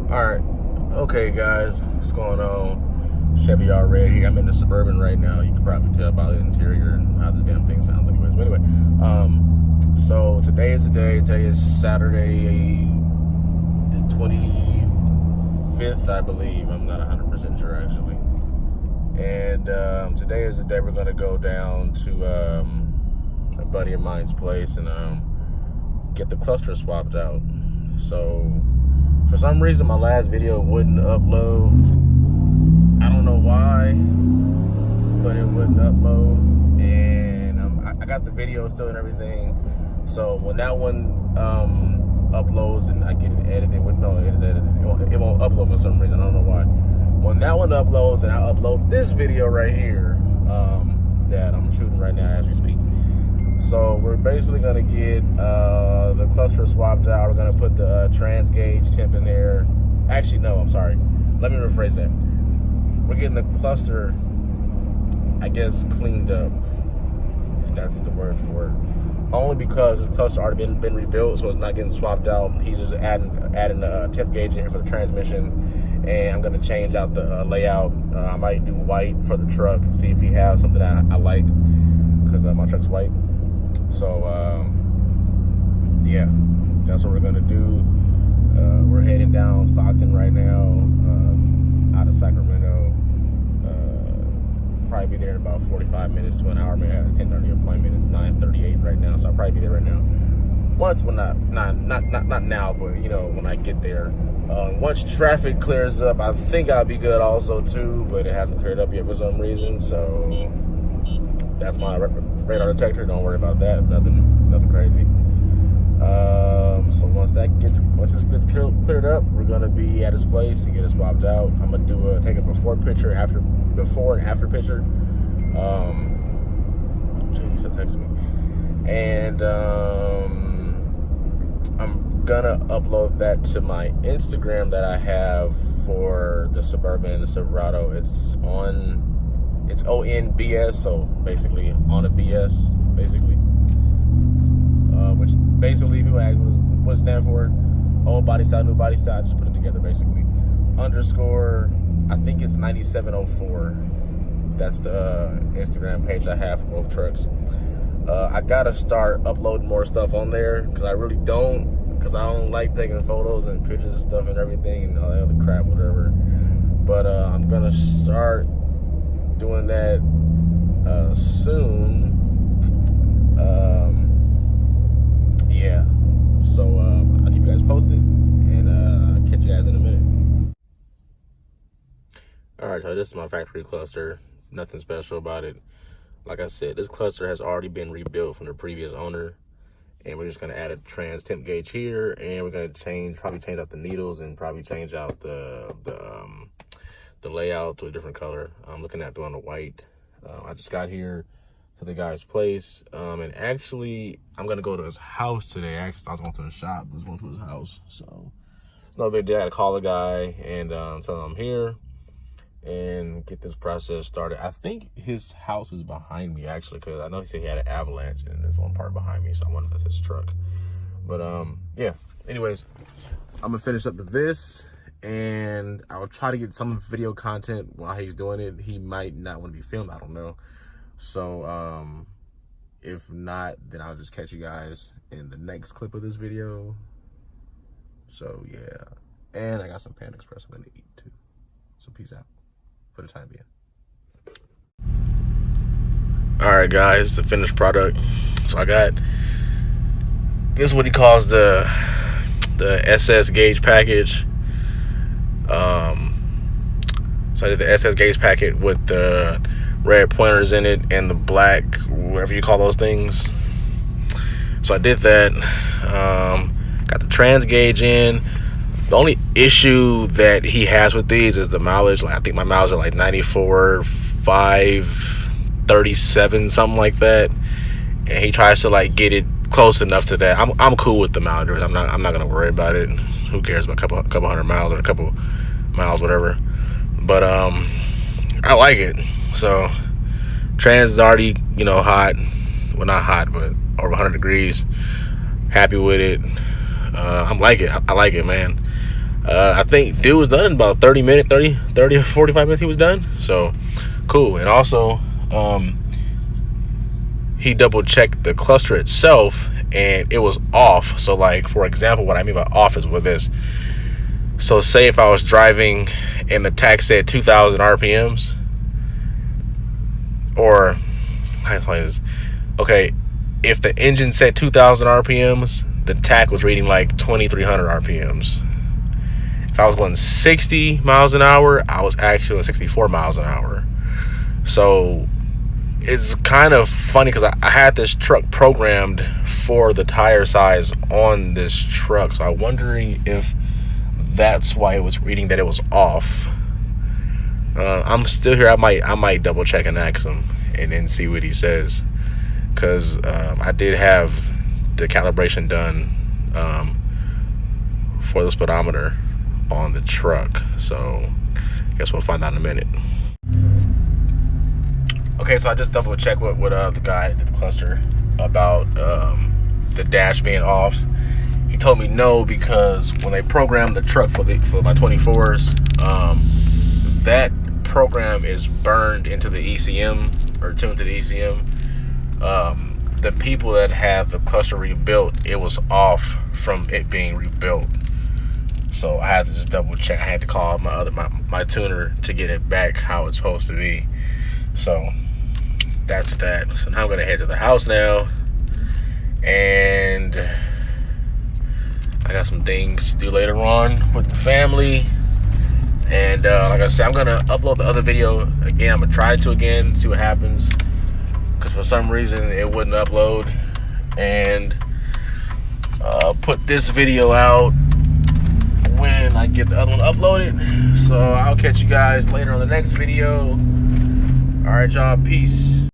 Alright, okay guys, what's going on? Chevy R Red here. I'm in the Suburban right now. You can probably tell by the interior and how the damn thing sounds anyways. But anyway, so today is the day. Today is Saturday the 25th, I believe. I'm not 100% sure actually. And today is the day we're gonna go down to a buddy of mine's place and get the cluster swapped out. So for some reason, my last video wouldn't upload. I don't know why, but it wouldn't upload. And I got the video still and everything. So when that one uploads and I get it edited, it is edited. It won't upload for some reason. I don't know why. When that one uploads and I upload this video right here that I'm shooting right now as we speak. So we're basically gonna get the cluster swapped out. We're gonna put the trans gauge temp in there. Actually, no, I'm sorry. Let me rephrase that. We're getting the cluster, I guess, cleaned up, if that's the word for it. Only because the cluster already been rebuilt, so it's not getting swapped out. He's just adding the temp gauge in here for the transmission, and I'm gonna change out the layout. I might do white for the truck, see if he has something that I like, because my truck's white. So yeah, that's what we're gonna do. We're heading down Stockton right now, out of Sacramento. Probably be there in about 45 minutes to an hour. Maybe I have a 10:30 appointment. It's 9:38 right now, so I'll probably be there right now. Once, well, not now, but you know, when I get there. Once traffic clears up, I think I'll be good also too, but it hasn't cleared up yet for some reason. So that's my radar detector. Don't worry about that. Nothing crazy. So once this gets cleared up, we're gonna be at his place to get it swapped out. I'm gonna take a before and after picture. Jeez, that texted me. And I'm gonna upload that to my Instagram that I have for the Suburban and the Silverado. It's ONBS, so basically on a BS, basically. Which basically people ask what it stands for. Old body style, new body style. I just put it together basically. Underscore, I think it's 9704. That's the Instagram page I have for both trucks. I gotta start uploading more stuff on there because I really don't. Because I don't like taking photos and pictures and stuff and everything and all that other crap, whatever. But I'm gonna start doing that soon. Yeah, so I'll keep you guys posted and catch you guys in a minute. All right, so this is my factory cluster. Nothing special about it. Like I said, this cluster has already been rebuilt from the previous owner, and we're just gonna add a trans temp gauge here, and we're gonna probably change out the needles and probably change out the layout to a different color. I'm looking at doing the white. I just got here to the guy's place, and actually I'm gonna go to his house today. Actually, I was going to the shop, but I was going to his house, so it's no big deal. I had to call the guy and tell him I'm here and get this process started. I think his house is behind me actually, because I know he said he had an avalanche and there's one part behind me, so I wonder if that's his truck. But yeah, anyways, I'm gonna finish up with this, and I'll try to get some video content while he's doing it. He might not want to be filmed, I don't know. So if not, then I'll just catch you guys in the next clip of this video. So yeah, and I got some Panda Express I'm gonna eat too. So peace out for the time being. All right guys, the finished product. So I got, this is what he calls the SS gauge package. So I did the SS gauge packet with the red pointers in it and the black, whatever you call those things. So I did that. Got the trans gauge in. The only issue that he has with these is the mileage. Like, I think my miles are like 94, 537, something like that. And he tries to like get it close enough to that. I'm cool with the mileage. I'm not gonna worry about it. Who cares about a couple hundred miles or a couple miles, whatever. But I like it. So trans is already, you know, hot. Well, not hot, but over 100 degrees. Happy with it. I like it, man. I think dude was done in about 30 minutes, 30 or 45 minutes he was done. So cool. And also he double checked the cluster itself and it was off. So like, for example, what I mean by off is with this. So say if I was driving and the tach said 2,000 RPMs, or how to explain this? Okay, if the engine said 2,000 RPMs, the tach was reading like 2,300 RPMs. If I was going 60 miles an hour, I was actually going 64 miles an hour. So it's kind of funny because I had this truck programmed for the tire size on this truck. So I'm wondering if that's why it was reading that it was off. I'm still here. I might double check and ask him and then see what he says, because I did have the calibration done for the speedometer on the truck. So I guess we'll find out in a minute. Okay, so I just double checked with the guy that did the cluster about the dash being off. He told me no, because when they programmed the truck for my 24s, that program is burned into the ECM, or tuned to the ECM. The people that have the cluster rebuilt, it was off from it being rebuilt. So I had to just double check. I had to call my tuner to get it back how it's supposed to be. So that's that. So now I'm gonna head to the house now, and I got some things to do later on with the family. And like I said, I'm gonna upload the other video again. I'm gonna try to again, see what happens, because for some reason it wouldn't upload. And put this video out when I get the other one uploaded. So I'll catch you guys later on the next video. All right, y'all, peace.